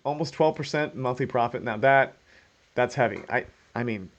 almost 12% monthly profit. Now that's heavy. I mean,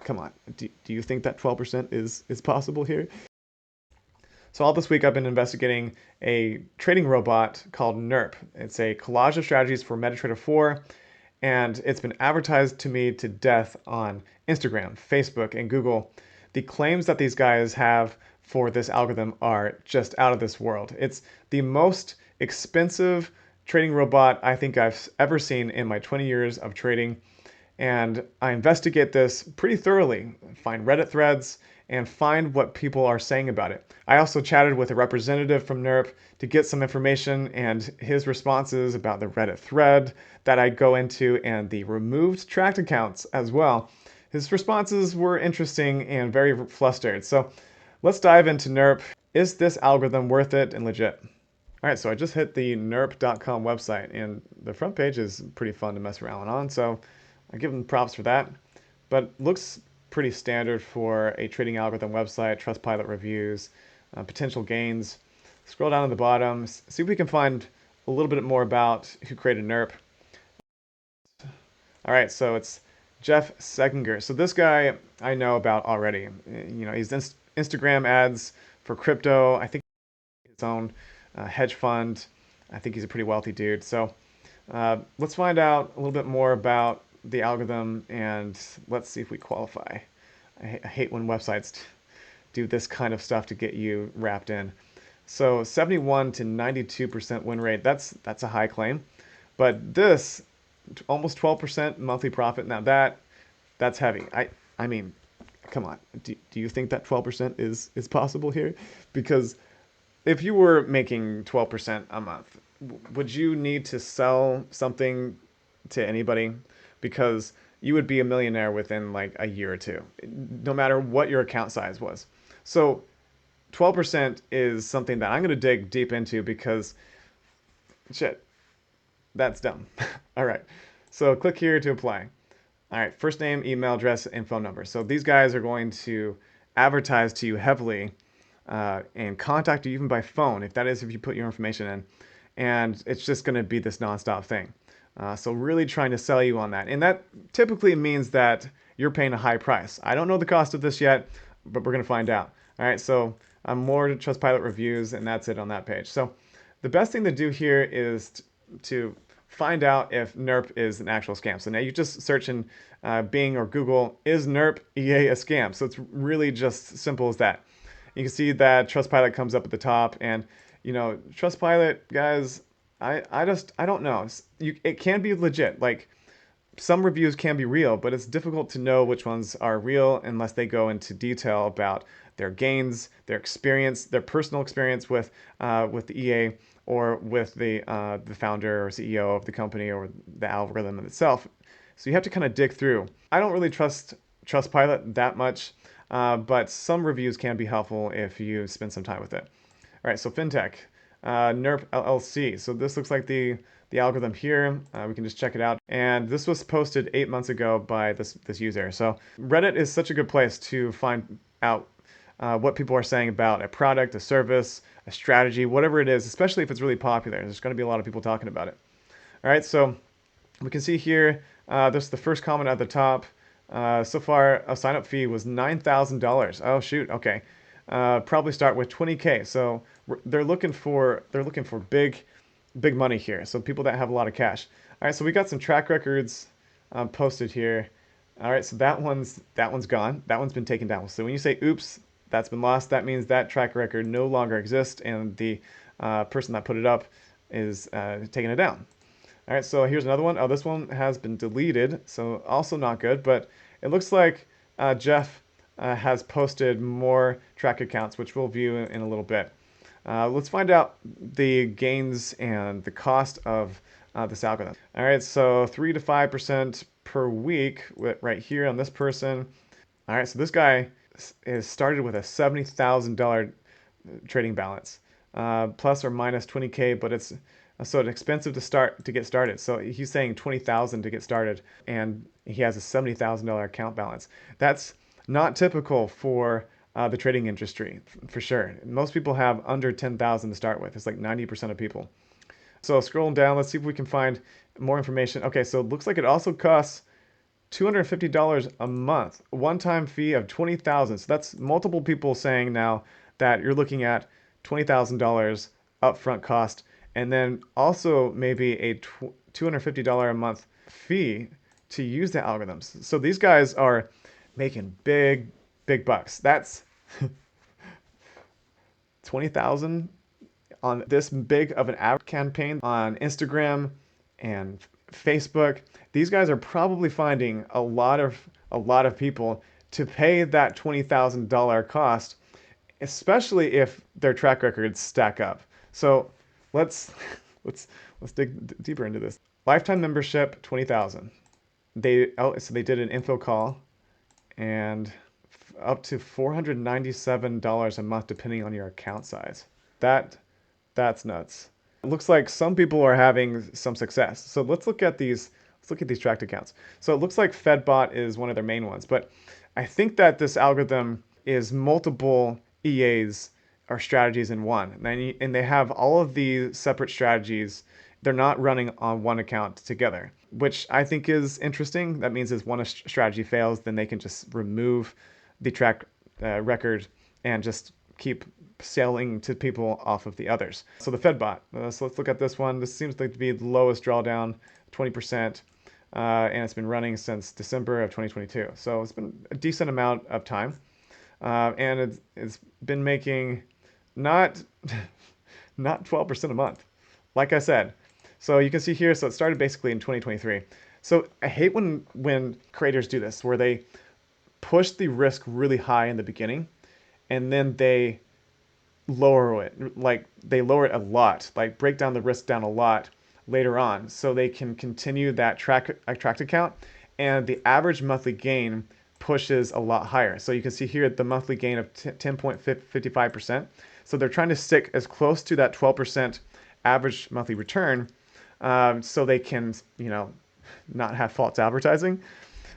come on. Do you think that 12% is possible here? So all this week I've been investigating a trading robot called NURP. It's a collage of strategies for MetaTrader 4, and it's been advertised to me to death on Instagram, Facebook, and Google. The claims that these guys have for this algorithm are just out of this world. It's the most expensive trading robot I think I've ever seen in my 20 years of trading. And I investigate this pretty thoroughly, find Reddit threads, and find what people are saying about it. I also chatted with a representative from NURP to get some information, and his responses about the Reddit thread that I go into and the removed tracked accounts as well. His responses were interesting and very flustered. So let's dive into NURP. Is this algorithm worth it and legit? All right, so I just hit the NURP.com website, and the front page is pretty fun to mess around on, so I give them props for that. But looks pretty standard for a trading algorithm website, Trustpilot reviews, potential gains. Scroll down to the bottom, see if we can find a little bit more about who created NURP. All right, so it's Jeff Sekinger. So this guy I know about already. You know, he's Instagram ads for crypto. I think his own hedge fund. I think he's a pretty wealthy dude. So let's find out a little bit more about the algorithm, and let's see if we qualify. I hate when websites do this kind of stuff to get you wrapped in. So 71 to 92% win rate, that's a high claim. But this, almost 12% monthly profit, now that's heavy. I mean, come on. Do you think that 12% is possible here? Because if you were making 12% a month, would you need to sell something to anybody? Because you would be a millionaire within like a year or two, no matter what your account size was. So 12% is something that I'm going to dig deep into because shit, that's dumb. All right. So click here to apply. All right. First name, email address, and phone number. So these guys are going to advertise to you heavily and contact you even by phone, if you put your information in. And it's just going to be this nonstop thing. So really trying to sell you on that. And that typically means that you're paying a high price. I don't know the cost of this yet, but we're going to find out. All right, so more Trustpilot reviews, and that's it on that page. So the best thing to do here is to find out if NURP is an actual scam. So now you just search in Bing or Google, is NURP EA a scam? So it's really just simple as that. You can see that Trustpilot comes up at the top, and you know, Trustpilot, guys, I don't know. It can be legit. Like some reviews can be real, but it's difficult to know which ones are real unless they go into detail about their gains, their experience, their personal experience with the EA or with the founder or CEO of the company or the algorithm itself. So you have to kind of dig through. I don't really trust Trustpilot that much, but some reviews can be helpful if you spend some time with it. All right, so FinTech. NURP LLC. So this looks like the algorithm here. We can just check it out. And this was posted 8 months ago by this user. So Reddit is such a good place to find out what people are saying about a product, a service, a strategy, whatever it is, especially if it's really popular. There's going to be a lot of people talking about it. All right, so we can see here, this is the first comment at the top. So far, a sign-up fee was $9,000. Oh, shoot, okay. Probably start with 20K. So they're looking for big money here. So people that have a lot of cash. All right, so we got some track records posted here. All right, so that one's gone. That one's been taken down. So when you say oops, that's been lost, that means that track record no longer exists, and the person that put it up is taking it down. All right, so here's another one. Oh, this one has been deleted, so also not good. But it looks like Jeff has posted more track accounts, which we'll view in a little bit. Let's find out the gains and the cost of this algorithm. All right, so 3 to 5% per week right here on this person. All right, so this guy is started with a $70,000 trading balance, plus or minus 20K, but it's so expensive to get started. So he's saying 20,000 to get started, and he has a $70,000 account balance. That's not typical for the trading industry, for sure. Most people have under 10,000 to start with. It's like 90% of people. So scrolling down, let's see if we can find More information. Okay, so it looks like it also costs $250 a month, one-time fee of 20,000. So that's multiple people saying now that you're looking at $20,000 upfront cost, and then also maybe a $250 a month fee to use the algorithms. So these guys are making big bucks. That's 20,000 on this big of an ad campaign on Instagram and Facebook. These guys are probably finding a lot of people to pay that $20,000 cost, especially if their track records stack up. So let's let's let's dig deeper into this. Lifetime membership, 20,000. So they did an info call, and up to $497 a month depending on your account size. That that's nuts. It looks like some people are having some success. So let's look at these tracked accounts. So it looks like FedBot is one of their main ones, but I think that this algorithm is multiple EAs or strategies in one. And they have all of these separate strategies. They're not running on one account together, which I think is interesting. That means if one strategy fails, then they can just remove the track record and just keep selling to people off of the others. So the FedBot. So let's look at this one. This seems like to be the lowest drawdown, 20%, and it's been running since December of 2022. So it's been a decent amount of time, and it's been making not not 12% a month, like I said. So you can see here. So it started basically in 2023. So I hate when creators do this, where they push the risk really high in the beginning, and then they lower it. Like they lower it a lot, like break down the risk down a lot later on, so they can continue that tracked account, and the average monthly gain pushes a lot higher. So you can see here the monthly gain of 10.55%. So they're trying to stick as close to that 12% average monthly return, so they can, not have false advertising.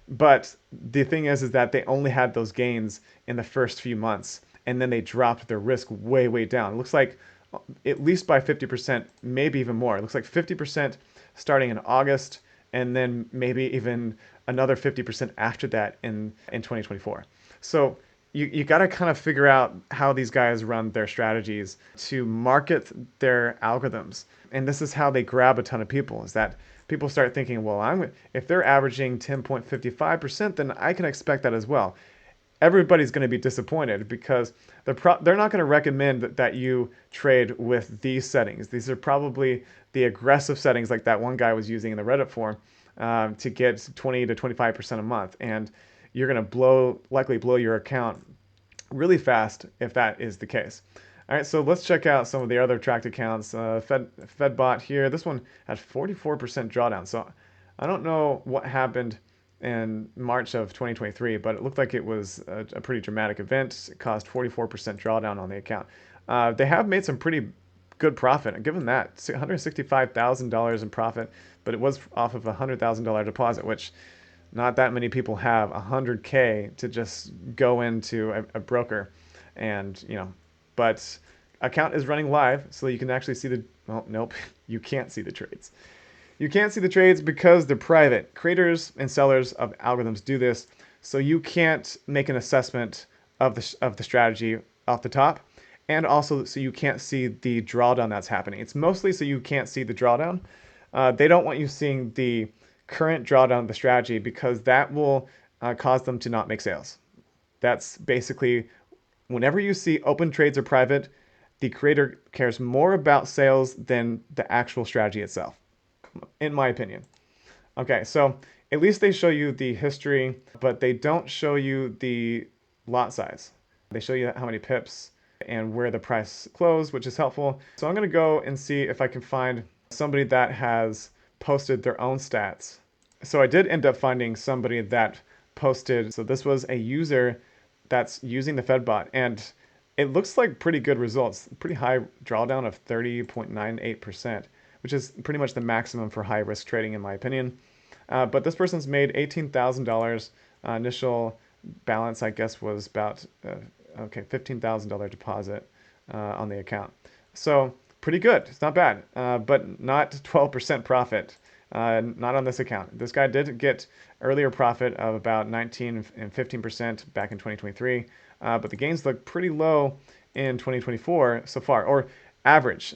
But the thing is that they only had those gains in the first few months, and then they dropped their risk way down. It looks like at least by 50%, maybe even more. It looks like 50% starting in August, and then maybe even another 50% after that in 2024. So you got to kind of figure out how these guys run their strategies to market their algorithms. And this is how they grab a ton of people, is that people start thinking, well, if they're averaging 10.55%, then I can expect that as well. Everybody's going to be disappointed because they're not going to recommend that you trade with these settings. These are probably the aggressive settings like that one guy was using in the Reddit forum, to get 20 to 25% a month. And you're going to likely blow your account really fast if that is the case. All right, so let's check out some of the other tracked accounts. FedBot here, this one had 44% drawdown. So I don't know what happened in March of 2023, but it looked like it was a pretty dramatic event. It caused 44% drawdown on the account. They have made some pretty good profit. Given that, $165,000 in profit, but it was off of a $100,000 deposit, which not that many people have 100K to just go into a broker. And, but account is running live, so you can actually see well, nope, you can't see the trades. You can't see the trades because they're private. Creators and sellers of algorithms do this, so you can't make an assessment of the strategy off the top, and also so you can't see the drawdown that's happening. It's mostly so you can't see the drawdown. They don't want you seeing the current drawdown of the strategy because that will cause them to not make sales. That's basically, whenever you see open trades or private, the creator cares more about sales than the actual strategy itself, in my opinion. Okay, so at least they show you the history, but they don't show you the lot size. They show you how many pips and where the price closed, which is helpful. So I'm going to go and see if I can find somebody that has posted their own stats. So I did end up finding somebody that posted, so this was a user that's using the FedBot, and it looks like pretty good results. Pretty high drawdown of 30.98%, which is pretty much the maximum for high risk trading in my opinion. But this person's made $18,000. Initial balance, I guess, was about $15,000 deposit on the account. So pretty good. It's not bad, but not 12% profit. Not on this account. This guy did get earlier profit of about 19 and 15% back in 2023, but the gains look pretty low in 2024 so far, or average.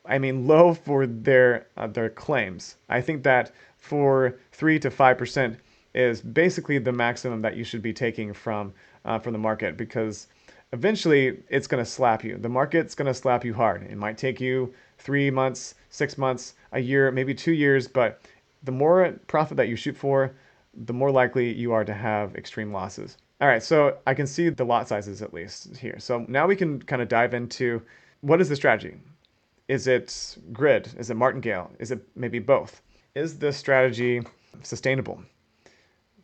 I mean, low for their claims. I think that for 3 to 5% is basically the maximum that you should be taking from the market, because eventually it's going to slap you. The market's going to slap you hard. It might take you 3 months, 6 months, a year, maybe 2 years, but the more profit that you shoot for, the more likely you are to have extreme losses. All right, so I can see the lot sizes at least here. So now we can kind of dive into what is the strategy? Is it grid? Is it martingale? Is it maybe both? Is this strategy sustainable?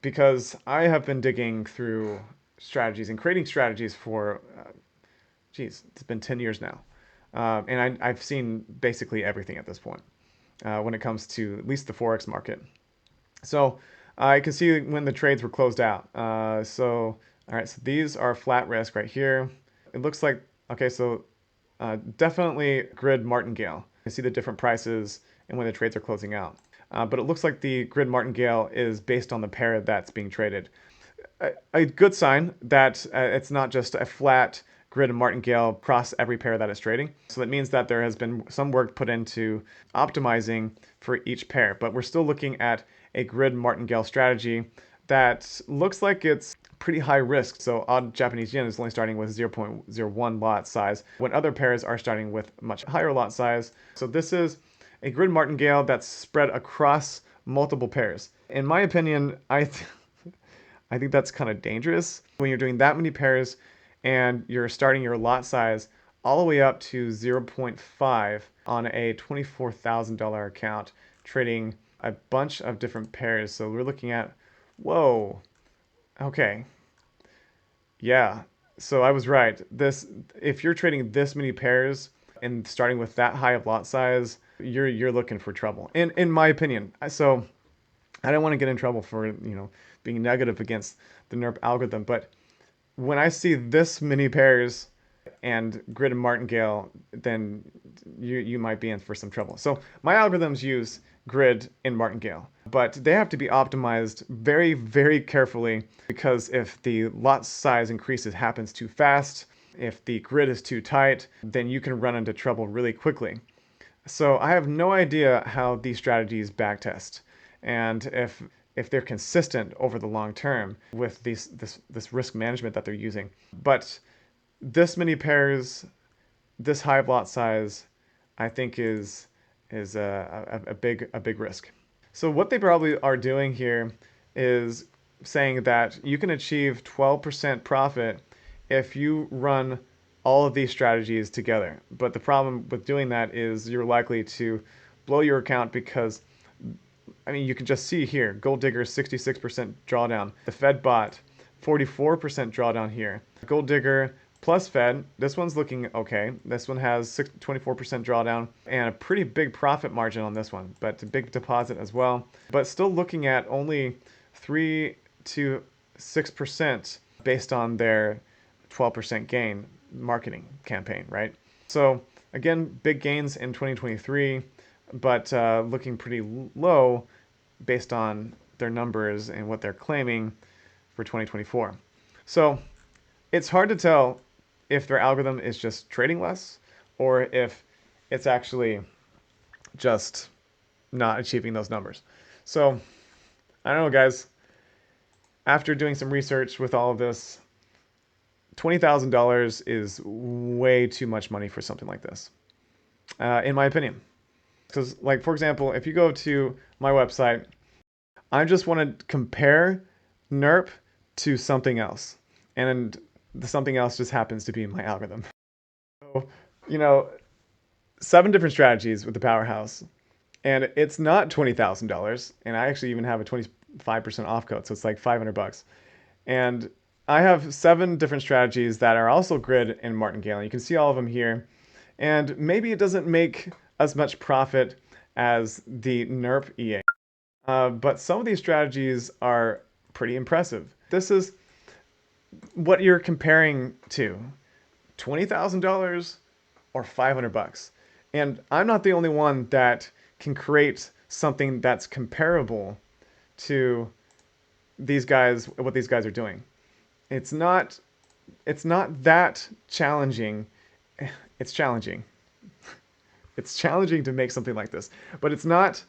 Because I have been digging through strategies and creating strategies for, geez, it's been 10 years now. And I've seen basically everything at this point when it comes to at least the Forex market. So I can see when the trades were closed out. All right, so these are flat risk right here. It looks like, okay, so definitely grid martingale. You see the different prices and when the trades are closing out. But it looks like the grid martingale is based on the pair that's being traded. A good sign that it's not just a flat grid and martingale across every pair that is trading. So that means that there has been some work put into optimizing for each pair. But we're still looking at a grid martingale strategy that looks like it's pretty high risk. So odd Japanese yen is only starting with 0.01 lot size, when other pairs are starting with much higher lot size. So this is a grid martingale that's spread across multiple pairs. In my opinion, I think that's kind of dangerous when you're doing that many pairs and you're starting your lot size all the way up to 0.5 on a $24,000 account, trading a bunch of different pairs. So we're looking at, whoa, okay, yeah. So I was right. If you're trading this many pairs and starting with that high of lot size, you're looking for trouble. In my opinion. So I don't want to get in trouble for, being negative against the NURP algorithm, but when I see this many pairs and grid and martingale, then you might be in for some trouble. So my algorithms use grid and martingale, but they have to be optimized very, very carefully, because if the lot size increases happens too fast, if the grid is too tight, then you can run into trouble really quickly. So I have no idea how these strategies backtest, and if they're consistent over the long term with this risk management that they're using. But this many pairs, this high of lot size, I think is a big risk. So what they probably are doing here is saying that you can achieve 12% profit if you run all of these strategies together. But the problem with doing that is you're likely to blow your account, because I mean, you can just see here, Gold Digger 66% drawdown. The Fed bot 44% drawdown here. Gold Digger plus Fed, this one's looking okay. This one has 24% drawdown and a pretty big profit margin on this one, but a big deposit as well. But still looking at only 3 to 6% based on their 12% gain marketing campaign, right? So again, big gains in 2023, but looking pretty low based on their numbers and what they're claiming for 2024. So it's hard to tell if their algorithm is just trading less or if it's actually just not achieving those numbers. So I don't know, guys. After doing some research with all of this, $20,000 is way too much money for something like this, in my opinion. Because, like, for example, if you go to my website, I just want to compare NURP to something else. And the something else just happens to be my algorithm. So, 7 different strategies with the powerhouse. And it's not $20,000. And I actually even have a 25% off code. So it's like $500. And I have 7 different strategies that are also grid and martingale. You can see all of them here. And maybe it doesn't make as much profit as the NURP EA. But some of these strategies are pretty impressive. This is what you're comparing to, $20,000 or $500. And I'm not the only one that can create something that's comparable to these guys, what these guys are doing. It's not it's not that challenging. It's challenging. It's challenging to make something like this, but it's not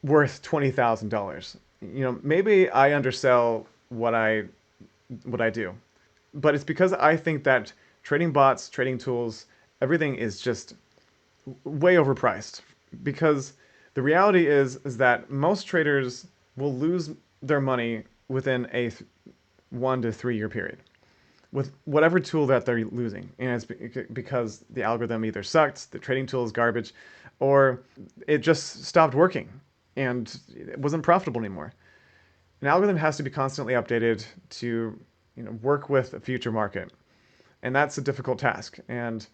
worth $20,000. You know, maybe I undersell what I do, but it's because I think that trading bots, trading tools, everything is just way overpriced. Because the reality is that most traders will lose their money within a 1 to 3 year period with whatever tool that they're losing. And it's because the algorithm either sucked, the trading tool is garbage, or it just stopped working and it wasn't profitable anymore. An algorithm has to be constantly updated to, work with a future market. And that's a difficult task. And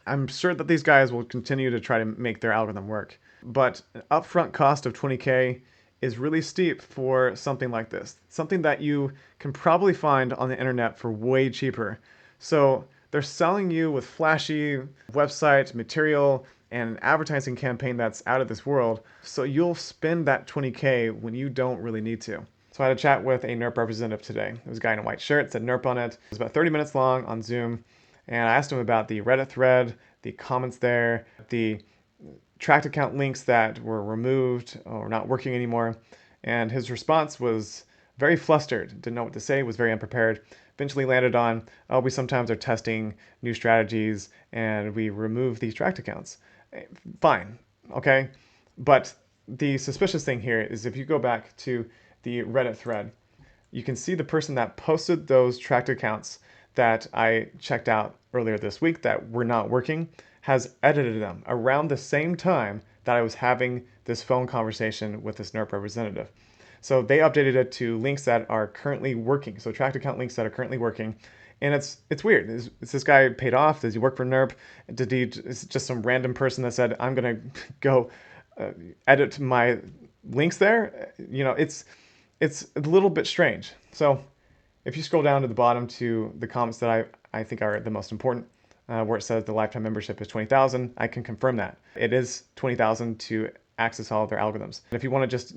I'm sure that these guys will continue to try to make their algorithm work. But an upfront cost of 20K is really steep for something like this. Something that you can probably find on the internet for way cheaper. So they're selling you with flashy website material and an advertising campaign that's out of this world. So you'll spend that 20K when you don't really need to. So I had a chat with a NURP representative today. There was a guy in a white shirt, said NURP on it. It was about 30 minutes long on Zoom. And I asked him about the Reddit thread, the comments there, the tracked account links that were removed or not working anymore. And his response was very flustered, didn't know what to say, was very unprepared. Eventually landed on, oh, we sometimes are testing new strategies and we remove these tracked accounts. Fine, okay? But the suspicious thing here is if you go back to the Reddit thread, you can see the person that posted those tracked accounts that I checked out earlier this week that were not working has edited them around the same time that I was having this phone conversation with this NURP representative. So they updated it to links that are currently working. So tracked account links that are currently working. And it's weird. Is this guy paid off? Does he work for NURP? Is it just some random person that said, I'm going to go edit my links there? It's a little bit strange. So if you scroll down to the bottom to the comments that I think are the most important, where it says the lifetime membership is $20,000, I can confirm that. It is $20,000 to access all of their algorithms. And if you want to just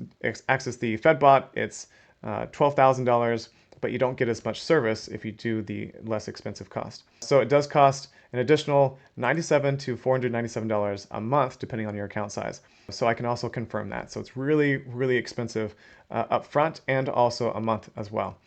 access the FedBot, it's $12,000, but you don't get as much service if you do the less expensive cost. So it does cost an additional $97 to $497 a month, depending on your account size. So I can also confirm that. So it's really, really expensive upfront and also a month as well.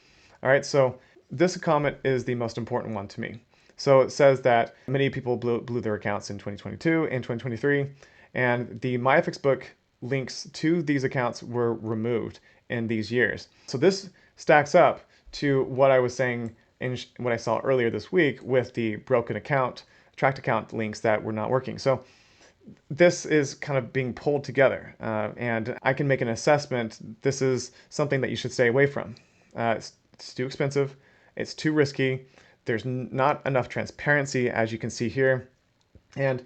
All right, so this comment is the most important one to me. So it says that many people blew their accounts in 2022 and 2023, and the MyFX book links to these accounts were removed in these years. So this stacks up to what I was saying in what I saw earlier this week with the broken account, tracked account links that were not working. So this is kind of being pulled together, and I can make an assessment. This is something that you should stay away from. It's too expensive. It's too risky. There's not enough transparency, as you can see here. And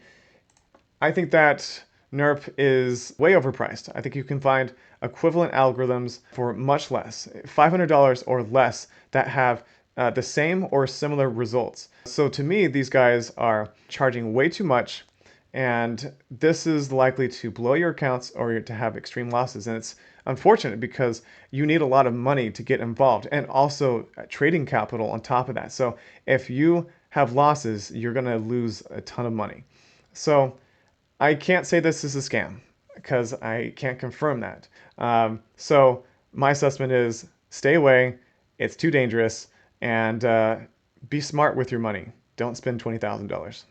I think that NURP is way overpriced. I think you can find equivalent algorithms for much less, $500 or less, that have the same or similar results. So to me, these guys are charging way too much, and this is likely to blow your accounts or to have extreme losses. And it's unfortunate because you need a lot of money to get involved and also trading capital on top of that. So if you have losses, you're going to lose a ton of money. So I can't say this is a scam because I can't confirm that. So my assessment is stay away. It's too dangerous, and be smart with your money. Don't spend $20,000.